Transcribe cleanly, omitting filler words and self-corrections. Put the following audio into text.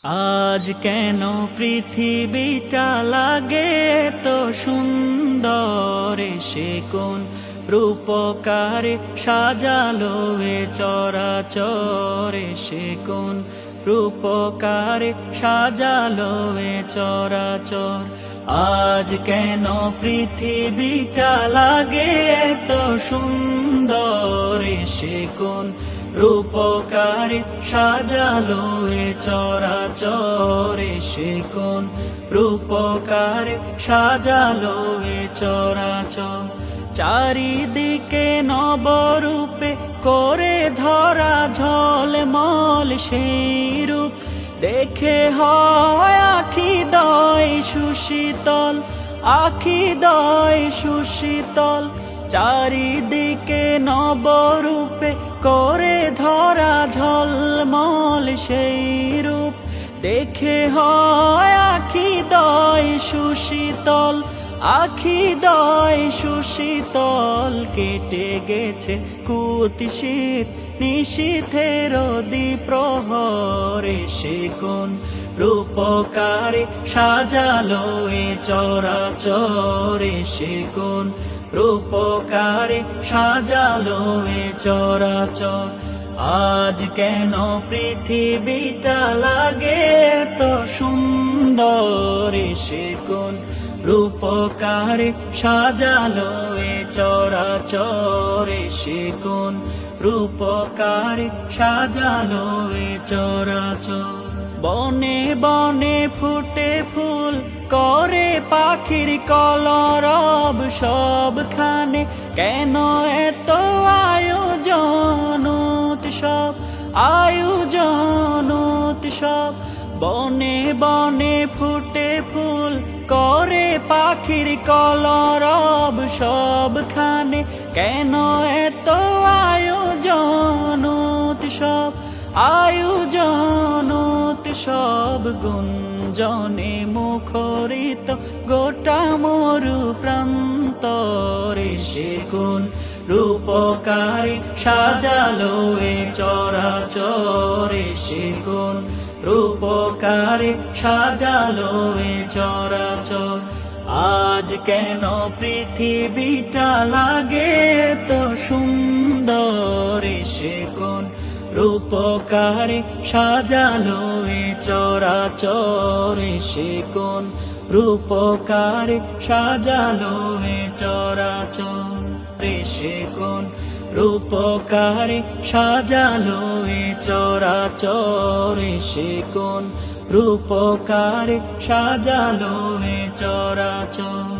আজ কেন পৃথিবীটা লাগে তো সুন্দর, সে কোন রূপকারে সাজালো এ চরাচরে, সে কোন রূপকারে সাজালো এ চরাচর। আজ কেন পৃথিবীটা লাগে তো সুন্দর, সে কোন রূপকারে সাজালো এ চরাচরে, সে কোন রূপকারে সাজালো এ চরাচর। চারিদিকে নবরূপে করে ধরা ঝলমল সেই রূপ দেখে হয় আখি দয় সুশীতল, আখি দয় সুশীতল। চারিদিকে নবরূপে করে ধরা ঝলমল সেই রূপ দেখে হয় আখি দয় সুশীতল, আখি দয় সুশীতল। কেটে গেছে কুৎসিত নিশীথের দ্বিপ্রহরে, সে কোন রূপকারে সাজালো এ চরাচরে, সে কোন রূপকারে সাজালো এ চরাচর। আজ কেন পৃথিবীটা লাগে তো সুন্দর, সে কোন রূপকারে সাজালো এ চরাচরে, সে কোন রূপকারে সাজালো এ চরাচর। বনে বনে ফুটে ফুল করে পাখির কলরব, সবখানে কেন এত আয়োজন উৎসব, আয়োজন উৎসব। বনে বনে ফুটে ফুল করে পাখির কলরব, সবখানে কেন এত আয়োজন উৎসব, আয়োজন উৎসব। গুঞ্জনে মুখরিত গোটা মরু প্রান্তরে, সে কোন রূপকারে সাজালো এ চরাচরে, সে কোন রূপকারে সাজালো এ চরাচর। আজ কেন পৃথিবীটা লাগে তো সুন্দর, সে কোন রূপকারে সাজালো এ চরাচরে, সে কোন রূপকারে সাজালো এ চরাচর, সে কোন রূপকারে সাজালো এ চরাচরে, সে কোন রূপকারে সাজালো এ চরাচর।